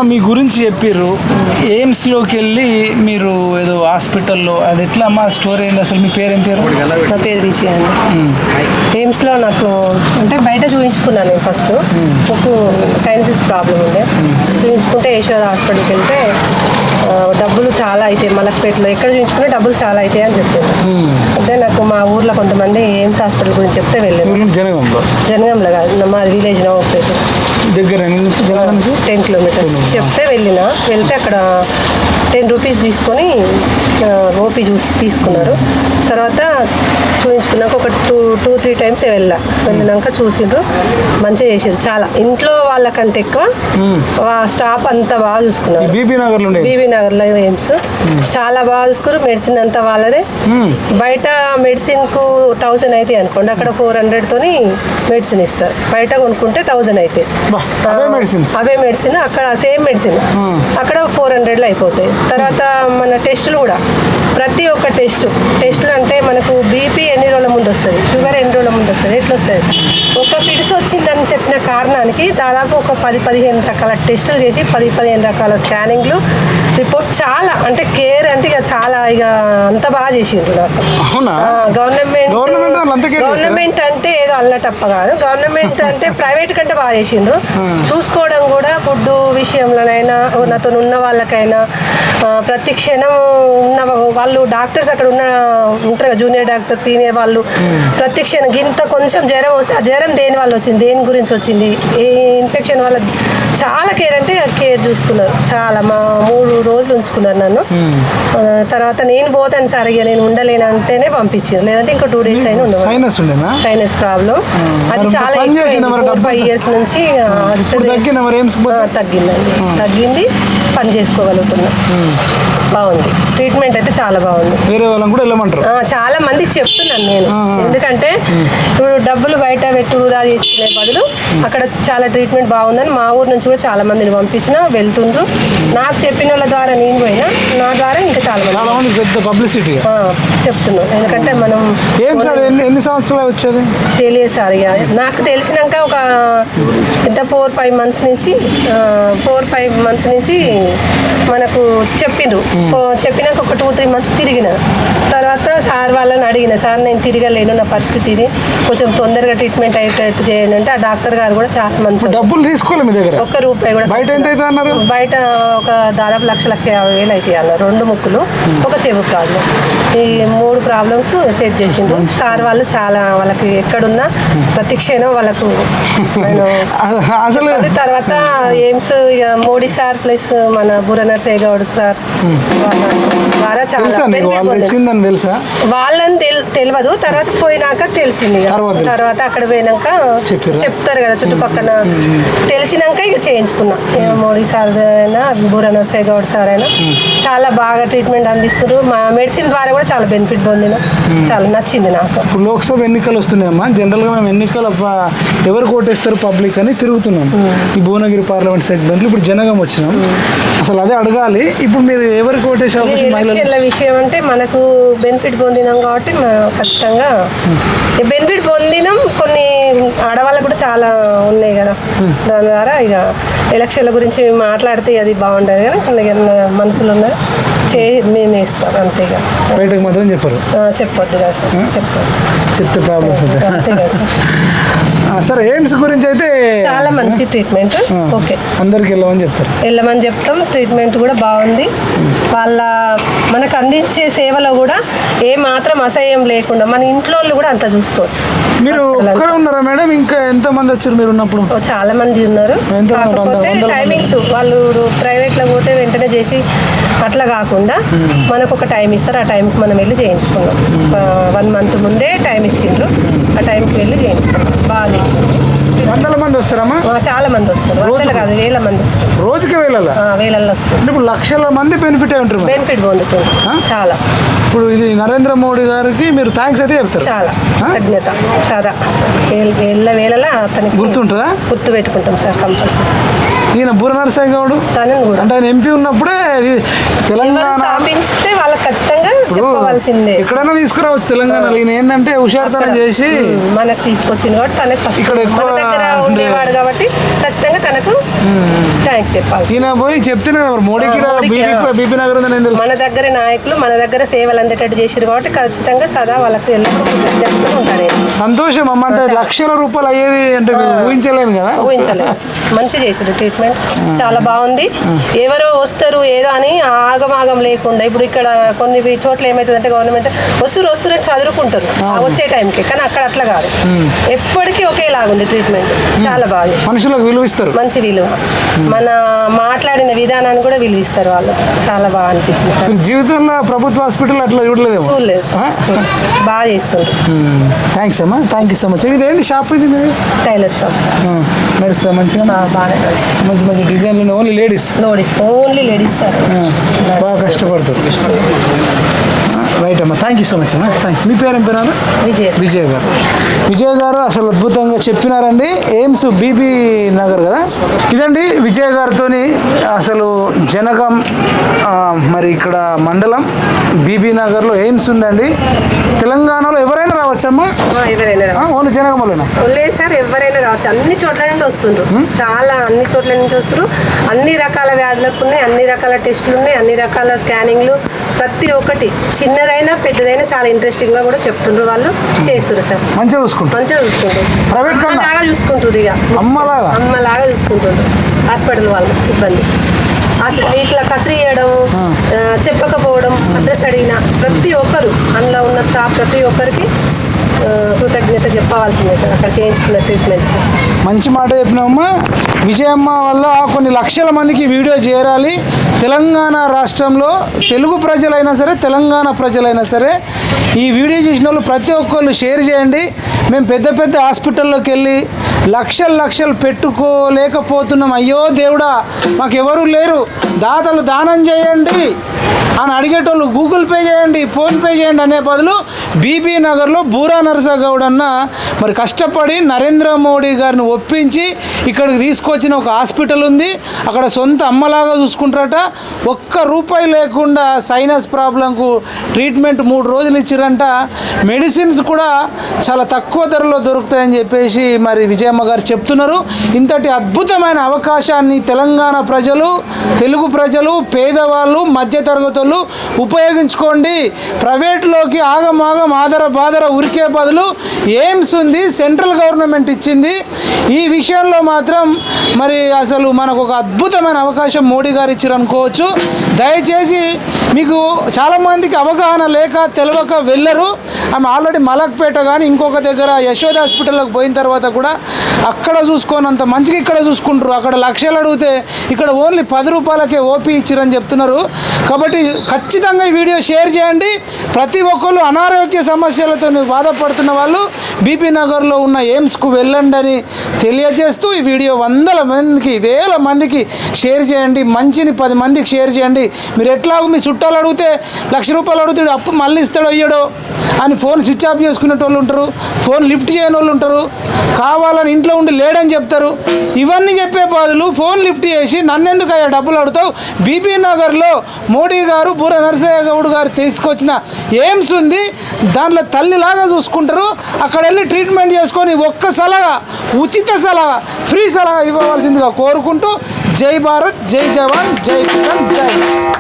మీ గురించి చెప్పారు. ఎయిమ్స్లోకి వెళ్ళి మీరు ఏదో హాస్పిటల్లో అది ఎట్లా అమ్మా స్టోరీ అయింది? అసలు మీ పేరు ఏం పేరు? నా పేరు విజయ అండి. ఎయిమ్స్లో నాకు అంటే బయట చూపించుకున్నాను నేను ఫస్ట్. నాకు సైనసిస్ ప్రాబ్లం ఉండే చూపించుకుంటే యశోద హాస్పిటల్కి వెళ్తే డబ్బులు చాలా అవుతాయి, మలక్పేటలో ఎక్కడ చూపించుకుంటే డబ్బులు చాలా అవుతాయి అని చెప్పారు. అంటే నాకు మా ఊర్లో కొంతమంది ఎయిమ్స్ హాస్పిటల్ గురించి చెప్తే వెళ్ళాను. జనగంలో కాదు, మా విలేజ్ నవాబ్పేట దగ్గర నుంచి 10 కిలోమీటర్స్ చెప్తే వెళ్తే అక్కడ 10 రూపీస్ తీసుకొని ఓపీ చూసి తీసుకున్నారు. తర్వాత చూపించుకున్నాక ఒక 2-3 టైమ్స్ వెళ్ళినాక చూసిండ్రు, మంచిగా చేసారు. చాలా ఇంట్లో వాళ్ళకంటే ఎక్కువ స్టాఫ్ అంతా బాగా చూసుకున్నారు. బీబీ నగర్లో ఎయిమ్స్ చాలా బాగా చూసుకున్నారు. మెడిసిన్ అంతా వాళ్ళదే. బయట మెడిసిన్కు 1000 అవుతాయి అనుకోండి, అక్కడ 400 తోని మెడిసిన్ ఇస్తారు. బయట కొనుక్కుంటే 1000 అవుతాయి. అవే మెడిసిన్ అక్కడ సేమ్ మెడిసిన్ అక్కడ 400లో అయిపోతాయి. తర్వాత మన టెస్టులు కూడా ప్రతి ఒక్క టెస్టులు అంటే మనకు బీపీ ఎన్ని రోజుల ముందు వస్తుంది, షుగర్ ఎన్ని రోజుల ముందు వస్తుంది, ఎట్లా వస్తుంది, ఒక ఫిట్స్ వచ్చిందని చెప్పిన కారణానికి దాదాపు ఒక 10-15 రకాల టెస్టులు చేసి 10-15 రకాల స్కానింగ్లు రిపోర్ట్స్ చాలా అంటే కేర్ అంటే ఇక చాలా ఇక అంత బాగా చేసిండ్రు నాకు. గవర్నమెంట్ అంటే ఏదో అల్లటప్ప కాదు, గవర్నమెంట్ అంటే ప్రైవేట్ కంటే బాగా చేసిండ్రు. చూసుకోవడం కూడా ఫుడ్ విషయంలోనైనా నాతో ఉన్న వాళ్ళకైనా ప్రతి క్షణం ఉన్న వాళ్ళు డాక్టర్స్ అక్కడ ఉంటారు, జూనియర్ డాక్టర్స్ సీనియర్ వాళ్ళు ప్రతి క్షణం ఇంత కొంచెం జ్వరం వస్తే ఆ జ్వరం దేని వల్ల వచ్చింది, దేని గురించి వచ్చింది, ఏ ఇన్ఫెక్షన్ వల్ల చాలా కేర్ అంటే కేర్ చూసుకున్నారు. చాలా 3 రోజులు ఉంచుకున్నారు నన్ను. తర్వాత నేను పోతాను సార్, ఇక నేను ఉండలేను అంటేనే పంపించారు, లేదంటే ఇంకో 2 డేస్ అయినా ఉండదు. సైనస్ ప్రాబ్లం అది చాలా 4-5 years నుంచి తగ్గింది, పని చేసుకోగలుగుతున్నా. బాగుంది, ట్రీట్మెంట్ అయితే చాలా బాగుంది. వేరే వాళ్ళని కూడా వెళ్ళమంటారు. చాలా మందికి చెప్తున్నాను నేను, ఎందుకంటే ఇప్పుడు డబ్బులు బయట పెట్టి వృధా చేసుకునే బదులు అక్కడ చాలా ట్రీట్మెంట్ బాగుందని మా ఊరు నుంచి కూడా చాలా మందిని పంపించినా వెళ్తుండ్రు. నాకు చెప్పిన వాళ్ళ ద్వారా నేను పోయినా, నా ద్వారా ఇంకా చాలా మంది పెద్ద పబ్లిసిటీ చెప్తున్నాను. ఎందుకంటే మనం ఎన్ని సంవత్సరాలు వచ్చేది తెలియదు సార్. ఇక నాకు తెలిసినాక ఒక ఎంత 4-5 months నుంచి 4-5 months నుంచి మనకు చెప్పిండ్రు. చెప్పినాక ఒక 2-3 months తిరిగిన తర్వాత సార్ వాళ్ళని అడిగిన, సార్ నేను తిరగలేను, నా పరిస్థితి ఇది, కొంచెం తొందరగా ట్రీట్మెంట్ అయ్యేటట్టు చేయండి అంటే ఆ డాక్టర్ గారు కూడా చాలా మంచి డబ్బులు తీసుకోవాలి మీ దగ్గర, ఒక్క రూపాయి కూడా. బయట ఒక దాదాపు 1,50,000 అవుతాయి అన్నారు. 2 ముక్కులు, ఒక చెవు ప్రాబ్లం, ఈ 3 ప్రాబ్లమ్స్ సెట్ చేసిండ్రు సార్ వాళ్ళు. చాలా వాళ్ళకి ఎక్కడున్నా ప్రతి క్షణం వాళ్ళకు అసలు. తర్వాత ఎయిమ్స్ ఇక మోడీ సార్ ప్లస్ మన బుర్ర నర్సయ్య గౌడ్ సార్ ద్వారా చాలా వాళ్ళని తెలియదు, తర్వాత పోయినాక తెలిసింది. తర్వాత అక్కడ పోయినాక చెప్తారు కదా చుట్టుపక్కల, తెలిసినాక ఇక చేయించుకున్నా. మోడీ సార్ అయినా బుర్ర నర్సయ్య గౌడ్ సార్ అయినా చాలా బాగా ట్రీట్మెంట్ అందిస్తారు. మా మెడిసిన్ ద్వారా కూడా చాలా బెనిఫిట్ పొందిన, చాలా నచ్చింది నాకు. లోక్సభ ఎన్నికలు వస్తున్నాయమ్మా, జనరల్గా మేము ఎన్నికలు ఎవరు కోటేస్తారు పబ్లిక్ అని తిరుగుతున్నాం. ఈ భువనగిరి పార్లమెంట్ సెగ్మెంట్లో ఇప్పుడు జనగం వచ్చినాం, అసలు అదే అడగాలి. ఇప్పుడు మీరు ఎవరికి కోటేసే ఎలక్షన్ల విషయం అంటే మనకు బెనిఫిట్ పొందినాం కాబట్టి ఖచ్చితంగా బెనిఫిట్ పొందినాం. కొన్ని ఆడవాళ్ళకు కూడా చాలా ఉన్నాయి కదా, దాని ద్వారా ఇక ఎలక్షన్ల గురించి మాట్లాడితే అది బాగుండదు కానీ కొన్ని మనసులో ఉన్నది మేమే ఇస్తాం అంతే. ఇక బయటకు మాత్రం చెప్పొద్దు కదా సార్, చెప్తే ప్రాబ్లమ్స్ అంతే కదా సార్. సరే, ఎయిమ్స్ గురించి అయితే చాలా మంచి ట్రీట్మెంట్, ఓకే అందరికి వెళ్ళమని చెప్తాం. ట్రీట్మెంట్ కూడా బాగుంది. వాళ్ళ మనకు అందించే సేవలో కూడా ఏ మాత్రం అసహ్యం లేకుండా మన ఇంట్లో కూడా అంత చూసుకోవచ్చు. మీరు ఉన్నారా మేడం? ఇంకా ఎంతమంది వచ్చారు మీరు ఉన్నప్పుడు? చాలా మంది ఉన్నారు. కాకపోతే టైమింగ్స్ వాళ్ళు ప్రైవేట్లో పోతే వెంటనే చేసి అట్లా కాకుండా మనకు ఒక టైం ఇస్తారు, ఆ టైంకి మనం వెళ్ళి చేయించుకున్నాం. 1 month ముందే టైం ఇచ్చిండ్రు, ఆ టైంకి వెళ్ళి చేయించుకున్నాం. బాగా చేసిండ్రు. వందల మంది వస్తారమ్మా? చాలా మంది వస్తారు, వందలు కాదు 1000 మంది వస్తారు. రోజుకి వేలల్లో వస్తారు. ఇప్పుడు లక్షల మంది బెనిఫిట్ పొందుతుంది చాలా. ఇప్పుడు ఇది నరేంద్ర మోడీ గారికి మీరు థ్యాంక్స్ అయితే చెప్తారు. చాలా కృతజ్ఞత సార్, వేళలా అతనికి గుర్తు పెట్టుకుంటాం సార్ కంపల్సరీ. ఈయన బుర్ర నరసింహ గౌడ్ అంటే ఆయన ఎంపీ ఉన్నప్పుడే తెలంగాణ స్థాపించితే వాళ్ళకి ఖచ్చితంగా చెప్పవలసిందే. ఎక్కడైనా తీసుకురావచ్చు తెలంగాణలో. ఈయన ఏంటంటే హుషారుతనం చేసి మనకు తీసుకొచ్చింది కాబట్టి తనకు first ఇక్కడ ఎక్కువ మన దగ్గర ఉండేవాడు కాబట్టి ఖచ్చితంగా తనకు థ్యాంక్స్ చెప్పాలి. ఈయన పోయి చెప్తేనే కదా మరి మోడీకి బీపీ నగర్ ఉందని నేను తెలుసు. మన దగ్గర నాయకులు మన దగ్గర సేవలు అందేటట్టు చేసారు కాబట్టి ఖచ్చితంగా సదా వాళ్ళకు ఎల్లప్పుడూ కృతజ్ఞతలు ఉంటారు. సంతోషం అమ్మ. అంటే లక్షల రూపాయలు అయ్యేది అంటే ఊహించలేను కదా. ఊహించలేదు. మంచి చేసారు ట్రీట్మెంట్, చాలా బాగుంది. ఎవరో వస్తారు ఏదో అని ఆగమాగం లేకుండా, ఇప్పుడు ఇక్కడ కొన్ని చోట్ల ఏమవుతుందంటే గవర్నమెంట్ వస్తురు చదువుకుంటారు వచ్చే టైంకి, కానీ అక్కడ అట్లా కాదు, ఎప్పటికీ ఒకేలాగుంది ట్రీట్మెంట్. చాలా బాగా మనుషులకు విలువిస్తారు, మంచి విలువ, మన మాట్లాడిన విధానాన్ని కూడా విలువిస్తారు వాళ్ళు. చాలా బాగా అనిపించింది సార్. జీవితంలో ప్రభుత్వ హాస్పిటల్ అట్లా చూడలేదు. బాగా చేస్తుండ్రు. థ్యాంక్స్ అమ్మా, థ్యాంక్ యూ సో మచ్. ఇది ఏంది షాప్? ఇది టైలర్ షాప్ సార్. నడుస్తా మంచిగా, బాగానే నడుస్తుంది. మంచి మంచి డిజైన్లు. Only ladies ladies sir. బాగా కష్టపడతారు. రైట్ అమ్మా, థ్యాంక్ యూ సో మచ్ అమ్మా. మీ పేరు ఏం పేరు? విజయ్ గారు. విజయ్ గారు అసలు అద్భుతంగా చెప్పినారండి. ఎయిమ్స్ బీబీ నగర్ కదా ఇదండి. విజయ్ గారితో అసలు జనగం మరి ఇక్కడ మండలం బీబీ నగర్లో ఎయిమ్స్ ఉందండి. తెలంగాణలో ఎవరైనా రావచ్చమ్మా? ఓన్లీ జనగంలోనా? లేదు సార్, ఎవరైనా రావచ్చు. అన్ని చోట్ల నుండి వస్తుండ్రు, చాలా అన్ని చోట్ల నుంచి వస్తారు. అన్ని రకాల వ్యాధులకు ఉన్నాయి, అన్ని రకాల టెస్టులు ఉన్నాయి, అన్ని రకాల స్కానింగ్లు, ప్రతి ఒక్కటి చిన్నదైనా పెద్దదైనా చాలా ఇంట్రెస్టింగ్ గా కూడా చెప్తుండ్రు. వాళ్ళు చేస్తారు సార్, మంచిగా చూసుకుంటారు. ప్రైవేట్ లాగా చూసుకుంటారు, ఇక అమ్మలాగా చూసుకుంటుండ్రు హాస్పిటల్ వాళ్ళు సిబ్బంది. ఇట్లా కసిరి చేయడం, చెప్పకపోవడం, అడ్రస్ అడిగిన ప్రతి ఒక్కరు అందులో ఉన్న స్టాఫ్ ప్రతి ఒక్కరికి కృతజ్ఞత చెప్పవలసిందే సార్ అక్కడ చేయించుకున్న ట్రీట్మెంట్. మంచి మాట చెప్పినామమ్మా. విజయమ్మ వల్ల కొన్ని లక్షల మందికి వీడియో చేరాలి. తెలంగాణ రాష్ట్రంలో తెలుగు ప్రజలైనా సరే, తెలంగాణ ప్రజలైనా సరే, ఈ వీడియో చూసిన వాళ్ళు ప్రతి ఒక్కళ్ళు షేర్ చేయండి. మేము పెద్ద పెద్ద హాస్పిటల్లోకి వెళ్ళి లక్షలు పెట్టుకోలేకపోతున్నాం. అయ్యో దేవుడా, మాకెవరూ లేరు, దాతలు దానం చేయండి అని అడిగేటోళ్ళు గూగుల్ పే చేయండి, ఫోన్పే చేయండి అనే బదులు బీబీ నగర్లో బూరా నరసగౌడ్ అన్న మరి కష్టపడి నరేంద్ర మోడీ గారిని ఒప్పించి ఇక్కడికి తీసుకొచ్చిన ఒక హాస్పిటల్ ఉంది. అక్కడ సొంత అమ్మలాగా చూసుకుంటారట. ఒక్క రూపాయి లేకుండా సైనస్ ప్రాబ్లంకు ట్రీట్మెంట్ 3 రోజులు ఇచ్చిరంట. మెడిసిన్స్ కూడా చాలా తక్కువ ధరలో దొరుకుతాయని చెప్పేసి మరి విజయమ్మ గారు చెప్తున్నారు. ఇంతటి అద్భుతమైన అవకాశాన్ని తెలంగాణ ప్రజలు, తెలుగు ప్రజలు, పేదవాళ్ళు, మధ్యతరగతులు ఉపయోగించుకోండి. ప్రైవేట్లోకి ఆగమాగం ఆదర బాదర ఉరికే బదులు ఎయిమ్స్ ఉంది, సెంట్రల్ గవర్నమెంట్ ఇచ్చింది. ఈ విషయంలో మాత్రం మరి అసలు మనకు ఒక అద్భుతమైన అవకాశం మోడీ గారు ఇచ్చారు అనుకోవచ్చు. దయచేసి మీకు చాలామందికి అవగాహన లేక తెలియక వెళ్ళరు. ఆమె ఆల్రెడీ మలక్పేట కానీ ఇంకొక దగ్గర యశోద హాస్పిటల్లోకి పోయిన తర్వాత కూడా అక్కడ చూసుకోనంత మంచిగా ఇక్కడ చూసుకుంటారు. అక్కడ లక్షలు అడిగితే ఇక్కడ ఓన్లీ 10 రూపాయలకే ఓపీ ఇచ్చిరని చెప్తున్నారు. కాబట్టి ఖచ్చితంగా ఈ వీడియో షేర్ చేయండి. ప్రతి ఒక్కళ్ళు అనారోగ్య సమస్యలతో బాధపడుతున్న వాళ్ళు బీబీ నగర్లో ఉన్న ఎయిమ్స్కు వెళ్ళండి అని తెలియజేస్తూ ఈ వీడియో 100 మందికి 1000 మందికి షేర్ చేయండి. మంచిని 10 మందికి షేర్ చేయండి. మీరు ఎట్లాగో మీ చుట్టాలు అడిగితే ₹1,00,000 అడుగుతాడు, అప్పు మళ్ళీ ఇస్తాడో అయ్యాడో అని ఫోన్ స్విచ్ ఆఫ్ చేసుకునే వాళ్ళు ఉంటారు, ఫోన్ లిఫ్ట్ చేయని వాళ్ళు ఉంటారు, కావాలని ఇంట్లో ఉండి లేడని చెప్తారు. ఇవన్నీ చెప్పే బదులు ఫోన్ లిఫ్ట్ చేసి నన్నెందుకు అయ్యా డబ్బులు అడుగుతావు, బీబీ నగర్లో మోడీ గారు బూర నరసయ్య గౌడ్ గారు తీసుకొచ్చిన ఎయిమ్స్ ఉంది, దాంట్లో తల్లిలాగా చూసుకుంటారు. అక్కడ వెళ్ళి ట్రీట్మెంట్ చేసుకొని ఒక్క సలహా, ఉచిత సలహా, ఫ్రీ సలహా ఇవ్వవలసిందిగా కోరుకుంటూ జై భారత్, జై జవాన్, జై కిసాన్, జై